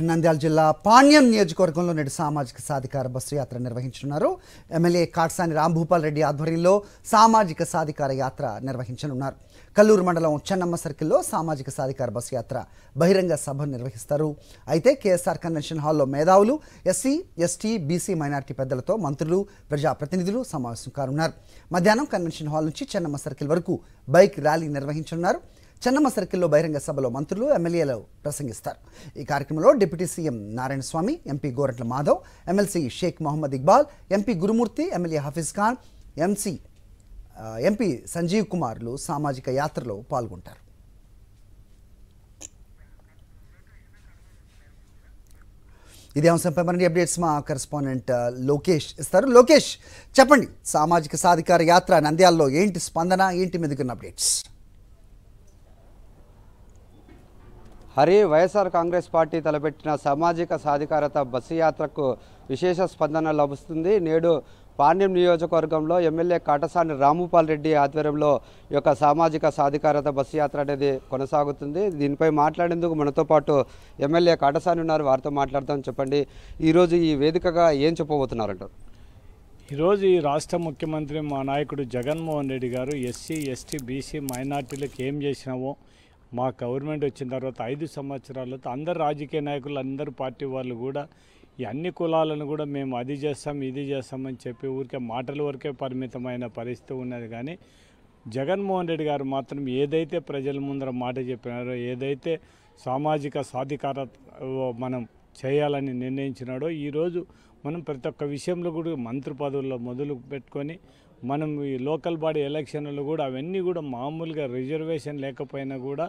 నంద్యాల జిల్లా పాణ్యం నియోజకవర్గంలో నేడు సామాజిక సాధికార బస్సు యాత్ర నిర్వహించనున్నారు. ఎమ్మెల్యే కాట్సాని రాంభూపాల్ రెడ్డి ఆధ్వర్యంలో సామాజిక సాధికార యాత్ర నిర్వహించనున్నారు. కల్లూరు మండలం చెన్నమ్మ సర్కిల్లో సామాజిక సాధికార బస్సు యాత్ర బహిరంగ సభ నిర్వహిస్తారు. అయితే కేఎస్ఆర్ కన్వెన్షన్ హాల్లో మేధావులు, ఎస్సీ, ఎస్టీ, బీసీ, మైనార్టీ పెద్దలతో మంత్రులు, ప్రజాప్రతినిధులు సమావేశం కానున్నారు. మధ్యాహ్నం కన్వెన్షన్ హాల్ నుంచి చెన్నమ్మ సర్కిల్ వరకు బైక్ ర్యాలీ నిర్వహించనున్నారు. చెన్నమ్మ సర్కిల్లో బహిరంగ సభలో మంత్రులు, ఎమ్మెల్యేలు ప్రసంగిస్తారు. ఈ కార్యక్రమంలో deputy CM Narayana Swamy, MP Gorantla Madhav, MLC Sheikh Mohammed Iqbal, MP Gurumurthy, MLA Hafeez Khan, MP Sanjeev కుమార్లు సామాజిక యాత్రలో పాల్గొంటారు. ఇదే అంశంపై మరిన్ని అప్డేట్స్ మా కరెస్పాండెంట్ లోకేష్ ఇస్తారు. లోకేష్, చెప్పండి, సామాజిక సాధికార యాత్ర నంద్యాలలో ఏంటి స్పందన, ఏంటి మెదుగున్న అప్డేట్స్? వైఎస్ఆర్ కాంగ్రెస్ పార్టీ తలపెట్టిన సామాజిక సాధికారత బస్సు యాత్రకు విశేష స్పందన లభిస్తుంది. నేడు పాణ్యం నియోజకవర్గంలో ఎమ్మెల్యే కాటసాని రాంభూపాల్ రెడ్డి ఆధ్వర్యంలో ఈ యొక్క సామాజిక సాధికారత బస్సు యాత్ర అనేది కొనసాగుతుంది. దీనిపై మాట్లాడేందుకు మనతో పాటు ఎమ్మెల్యే కాటసాని ఉన్నారు. వారితో మాట్లాడతాం. చెప్పండి, ఈరోజు ఈ వేదికగా ఏం చెప్పబోతున్నారంటారు? ఈరోజు ఈ రాష్ట్ర ముఖ్యమంత్రి మా నాయకుడు జగన్మోహన్ రెడ్డి గారు ఎస్సీ, ఎస్టీ, బీసీ, మైనార్టీలకు ఏం చేసినామో, మా గవర్నమెంట్ వచ్చిన తర్వాత 5 సంవత్సరాలతో అందరు రాజకీయ నాయకులు, అందరు పార్టీ వాళ్ళు కూడా ఈ అన్ని కులాలను కూడా మేము అది చేస్తాం, ఇది చేస్తామని చెప్పి ఊరికే మాటల వరకే పరిమితమైన పరిస్థితి ఉన్నది. కానీ జగన్మోహన్ రెడ్డి గారు మాత్రం ఏదైతే ప్రజల ముందర మాట చెప్పినారో, ఏదైతే సామాజిక సాధికారత మనం చేయాలని నిర్ణయించినాడో, ఈరోజు మనం ప్రతి ఒక్క విషయంలో కూడా మంత్రి పదవుల్లో మొదలు పెట్టుకొని మనం ఈ లోకల్ బాడీ ఎలక్షన్లు కూడా అవన్నీ కూడా మామూలుగా రిజర్వేషన్ లేకపోయినా కూడా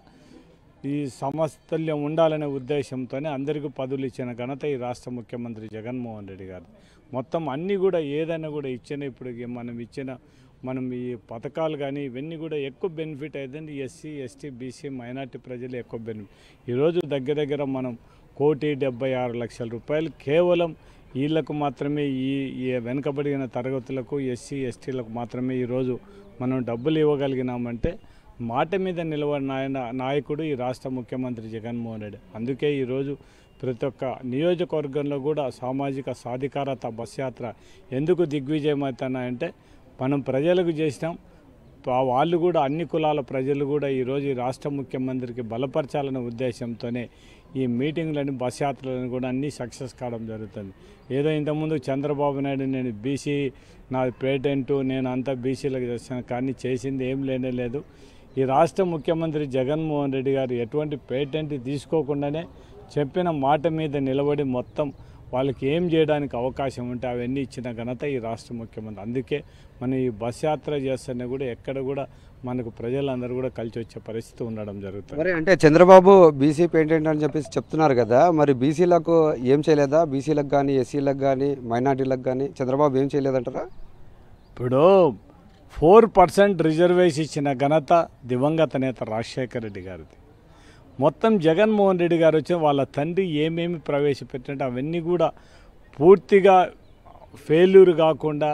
ఈ సమతుల్యం ఉండాలనే ఉద్దేశంతోనే అందరికీ పదవులు ఇచ్చిన ఘనత ఈ రాష్ట్ర ముఖ్యమంత్రి జగన్మోహన్ రెడ్డి గారు. మొత్తం అన్నీ కూడా ఏదైనా కూడా ఇప్పుడు మనం ఈ పథకాలు కానీ ఇవన్నీ కూడా ఎక్కువ బెనిఫిట్ అవుతుంది ఎస్సీ, ఎస్టీ, బీసీ, మైనార్టీ ప్రజలు ఎక్కువ బెనిఫిట్. ఈరోజు దగ్గర మనం 1,76,00,000 రూపాయలు కేవలం వీళ్ళకు మాత్రమే, ఈ వెనుకబడిన తరగతులకు, ఎస్సీ, ఎస్టీలకు మాత్రమే ఈరోజు మనం డబ్బులు ఇవ్వగలిగినామంటే మాట మీద నిలబడిన నాయకుడు ఈ రాష్ట్ర ముఖ్యమంత్రి జగన్మోహన్ రెడ్డి. అందుకే ఈరోజు ప్రతి ఒక్క నియోజకవర్గంలో కూడా సామాజిక సాధికారత బస్ యాత్ర ఎందుకు దిగ్విజయం అవుతున్నాయంటే మనం ప్రజలకు చేసినాం. వాళ్ళు కూడా అన్ని కులాల ప్రజలు కూడా ఈరోజు ఈ రాష్ట్ర ముఖ్యమంత్రికి బలపరచాలనే ఉద్దేశంతోనే ఈ మీటింగ్లని, బస్ యాత్రలను కూడా అన్నీ సక్సెస్ కావడం జరుగుతుంది. ఏదో ఇంతకుముందు చంద్రబాబు నాయుడు నేను బీసీ, నా పేటెంటు, నేను అంతా బీసీలకు చేస్తాను, కానీ చేసింది ఏం లేదు. ఈ రాష్ట్ర ముఖ్యమంత్రి జగన్మోహన్ రెడ్డి గారు ఎటువంటి పేటెంట్ తీసుకోకుండానే చెప్పిన మాట మీద నిలబడి మొత్తం వాళ్ళకి ఏం చేయడానికి అవకాశం ఉంటే అవన్నీ ఇచ్చిన ఘనత ఈ రాష్ట్ర ముఖ్యమంత్రి. అందుకే మనం ఈ బస్ యాత్ర చేస్తేనే కూడా ఎక్కడ కూడా మనకు ప్రజలందరూ కూడా కలిసి వచ్చే పరిస్థితి ఉండడం జరుగుతుంది. మరి అంటే చంద్రబాబు బీసీ పేటెంట్ అని చెప్పేసి చెప్తున్నారు కదా, మరి బీసీలకు ఏం చేయలేదా? బీసీలకు కానీ, ఎస్సీలకు కానీ, మైనార్టీలకు కానీ చంద్రబాబు ఏం చేయలేదంటారా? ఇప్పుడు 4% రిజర్వేషన్ ఇచ్చిన ఘనత దివంగత నేత రాజశేఖర రెడ్డి గారిది. మొత్తం జగన్మోహన్ రెడ్డి గారు వచ్చి వాళ్ళ తండ్రి ఏమేమి ప్రవేశపెట్టినట్టు అవన్నీ కూడా పూర్తిగా ఫెయిల్యూర్ కాకుండా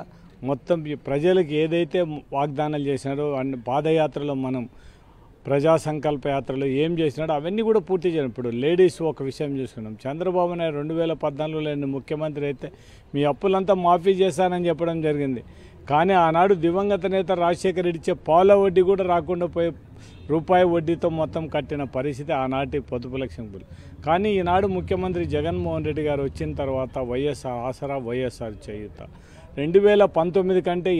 మొత్తం ప్రజలకు ఏదైతే వాగ్దానాలు చేసినారో అన్ని పాదయాత్రలో మనం ప్రజా సంకల్ప యాత్రలో ఏం చేసినాడో అవన్నీ కూడా పూర్తి చేయాలి. ఇప్పుడు లేడీస్ ఒక విషయం చూసుకున్నాం. చంద్రబాబు నాయుడు 2014లో ముఖ్యమంత్రి అయితే మీ అప్పులంతా మాఫీ చేశానని చెప్పడం జరిగింది. కానీ ఆనాడు దివంగత నేత రాజశేఖర రెడ్డి ఇచ్చే పాల వడ్డీ కూడా రాకుండా పోయే రూపాయి వడ్డీతో మొత్తం కట్టిన పరిస్థితి ఆనాటి పొదుపు లక్ష్యం. కానీ ఈనాడు ముఖ్యమంత్రి జగన్మోహన్ రెడ్డి గారు వచ్చిన తర్వాత వైఎస్ఆర్ ఆసరా, వైఎస్ఆర్ చేయూత 2019 కంటే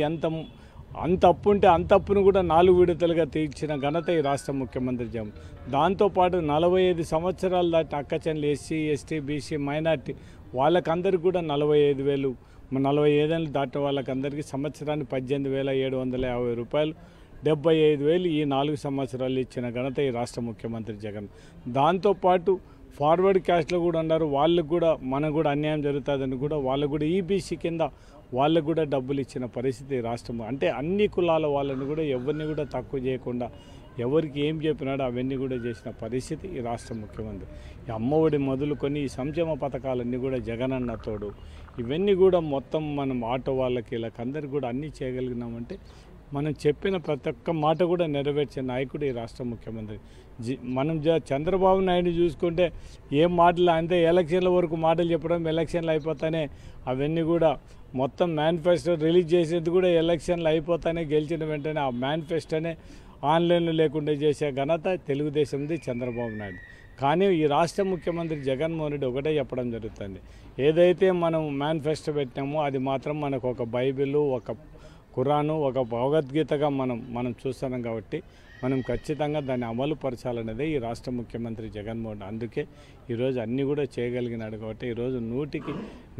అంత అప్పు ఉంటే అంత అప్పును కూడా 4 విడతలుగా తీర్చిన ఘనత ఈ రాష్ట్ర ముఖ్యమంత్రి జగన్. దాంతోపాటు 45 సంవత్సరాలు దాటిన అక్కచెల్లెలు, ఎస్సీ, ఎస్టీ, బీసీ, మైనార్టీ వాళ్ళకందరికీ కూడా 45,000, 45 ఏళ్ళు దాటిన వాళ్ళకందరికీ సంవత్సరానికి 18,750 రూపాయలు, 75,000 ఈ 4 సంవత్సరాలు ఇచ్చిన ఘనత ఈ రాష్ట్ర ముఖ్యమంత్రి జగన్. దాంతోపాటు ఫార్వర్డ్ క్యాస్ట్లో కూడా ఉన్నారు, వాళ్ళకు కూడా మనకు కూడా అన్యాయం జరుగుతుందని కూడా వాళ్ళకు కూడా ఈబీసీ కింద వాళ్ళకు కూడా డబ్బులు ఇచ్చిన పరిస్థితి రాష్ట్రం. అంటే అన్ని కులాల వాళ్ళని కూడా ఎవరిని కూడా తక్కువ చేయకుండా ఎవరికి ఏం చెప్పినాడో అవన్నీ కూడా చేసిన పరిస్థితి ఈ రాష్ట్ర ముఖ్యమంత్రి. ఈ అమ్మఒడి మొదలుకొని ఈ సంక్షేమ పథకాలన్నీ కూడా జగనన్న తోడు ఇవన్నీ కూడా మొత్తం మనం ఆటో వాళ్ళకి వీళ్ళకందరికీ కూడా అన్నీ చేయగలిగినామంటే మనం చెప్పిన ప్రతి ఒక్క మాట కూడా నెరవేర్చే నాయకుడు ఈ రాష్ట్ర ముఖ్యమంత్రి. మనం చంద్రబాబు నాయుడు చూసుకుంటే ఏం మాటలు అంటే ఎలక్షన్ల వరకు మాటలు చెప్పడం, ఎలక్షన్లు అయిపోతానే అవన్నీ కూడా మొత్తం మేనిఫెస్టో రిలీజ్ చేసేది కూడా ఎలక్షన్లు అయిపోతానే గెలిచిన వెంటనే ఆ మేనిఫెస్టోనే ఆన్లైన్లో లేకుండా చేసే ఘనత తెలుగుదేశంది, చంద్రబాబు నాయుడు. కానీ ఈ రాష్ట్ర ముఖ్యమంత్రి జగన్మోహన్ రెడ్డి ఒకటే చెప్పడం జరుగుతుంది, ఏదైతే మనం మేనిఫెస్టో పెట్టినామో అది మాత్రం మనకు ఒక బైబిల్, ఒక ఖురాను, ఒక భగవద్గీతగా మనం చూస్తున్నాం. కాబట్టి మనం ఖచ్చితంగా దాన్ని అమలు పరచాలనేదే ఈ రాష్ట్ర ముఖ్యమంత్రి జగన్మోహన్. అందుకే ఈరోజు అన్నీ కూడా చేయగలిగినాడు. కాబట్టి ఈరోజు 100కి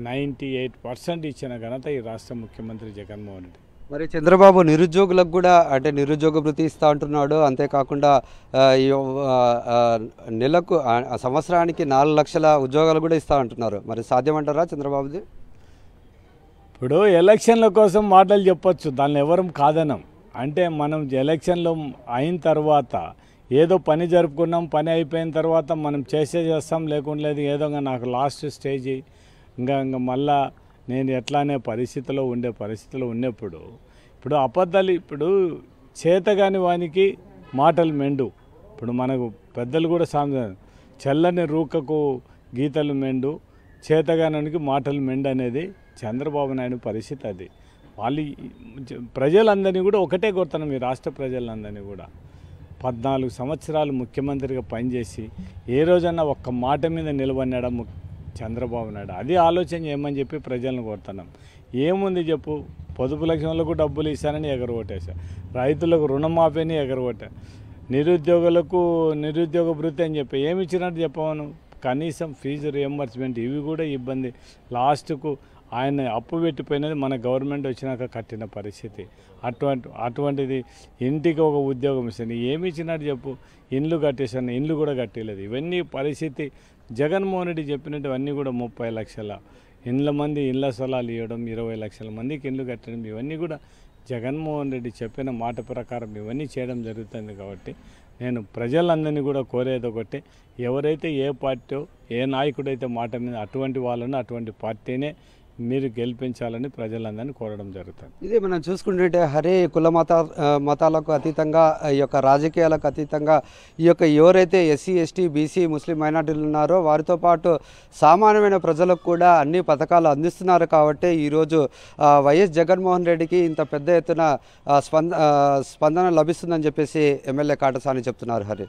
98% ఇచ్చిన ఘనత ఈ రాష్ట్ర ముఖ్యమంత్రి జగన్మోహన్ రెడ్డి. మరి చంద్రబాబు నిరుద్యోగులకు కూడా అంటే నిరుద్యోగ భృతి ఇస్తూ అంటున్నాడు. అంతేకాకుండా నెలకు సంవత్సరానికి 4 లక్షల ఉద్యోగాలు కూడా ఇస్తూ అంటున్నారు. మరి సాధ్యమంటారా చంద్రబాబుది? ఇప్పుడు ఎలక్షన్ల కోసం మాటలు చెప్పొచ్చు, దాన్ని ఎవరం కాదనం. అంటే మనం ఎలక్షన్లో అయిన తర్వాత ఏదో పని జరుపుకున్నాం, పని అయిపోయిన తర్వాత మనం చేస్తాం, లేకుండా ఏదో నాకు లాస్ట్ స్టేజ్ ఇంకా మళ్ళా నేను ఎట్లానే పరిస్థితిలో ఉన్నప్పుడు ఇప్పుడు అబద్ధాలు, ఇప్పుడు చేతగాని వానికి మాటలు మెండు. ఇప్పుడు మనకు పెద్దలు కూడా చల్లని రూకకు గీతలు మెండు, చేతగానికి మాటలు మెండు అనేది చంద్రబాబు నాయుడు పరిస్థితి. అది వాళ్ళు ప్రజలందరినీ కూడా ఒకటే కోరుతున్నాం, ఈ రాష్ట్ర ప్రజలందరినీ కూడా 14 సంవత్సరాలు ముఖ్యమంత్రిగా పనిచేసి ఏ రోజన్నా ఒక్క మాట మీద నిలబడినాడా చంద్రబాబు నాయుడు? అది ఆలోచన చేయమని చెప్పి ప్రజలను కోరుతున్నాం. ఏముంది చెప్పు, పొదుపు లక్ష్యంలకు డబ్బులు ఇస్తానని ఎగరగొట్టేశారు, రైతులకు రుణమాఫీని ఎగరగొట్టారు, నిరుద్యోగులకు నిరుద్యోగ భృతి అని చెప్పి ఏమి ఇచ్చినట్టు చెప్పవను, కనీసం ఫీజు రియంబర్స్మెంట్ ఇవి కూడా ఇబ్బంది. లాస్ట్కు ఆయన అప్పు పెట్టిపోయినది మన గవర్నమెంట్ వచ్చినాక కట్టిన పరిస్థితి. అటువంటిది ఇంటికి ఒక ఉద్యోగం ఇస్తాను ఏమి ఇచ్చినట్టు చెప్పు, ఇండ్లు కట్టేసాను, ఇండ్లు కూడా కట్టలేదు. ఇవన్నీ పరిస్థితి జగన్మోహన్ రెడ్డి చెప్పినట్టు అన్నీ కూడా 30 లక్షల ఇళ్ల స్థలాలు ఇవ్వడం, 20 లక్షల మందికి ఇండ్లు కట్టడం, ఇవన్నీ కూడా జగన్మోహన్ రెడ్డి చెప్పిన మాట ప్రకారం ఇవన్నీ చేయడం జరుగుతుంది. కాబట్టి నేను ప్రజలందరినీ కూడా కోరేది ఒకటి, ఎవరైతే ఏ పార్టీ ఏ నాయకుడైతే మాట మీద అటువంటి వాళ్ళను అటువంటి పార్టీనే మీరు గెలిపించాలని ప్రజలందరినీ కోరడం జరుగుతుంది. ఇది మనం చూసుకుంటుంటే హరే కుల మతాలకు అతీతంగా, ఈ యొక్క రాజకీయాలకు అతీతంగా ఈ యొక్క ఎవరైతే ఎస్సీ ఎస్టీ బీసీ ముస్లిం మైనార్టీలు ఉన్నారో వారితో పాటు సామాన్యమైన ప్రజలకు కూడా అన్ని పథకాలు అందిస్తున్నారు. కాబట్టి ఈరోజు వైఎస్ జగన్మోహన్ రెడ్డికి ఇంత పెద్ద ఎత్తున స్పందన లభిస్తుందని చెప్పేసి ఎమ్మెల్యే కాటసాని చెప్తున్నారు. హరి.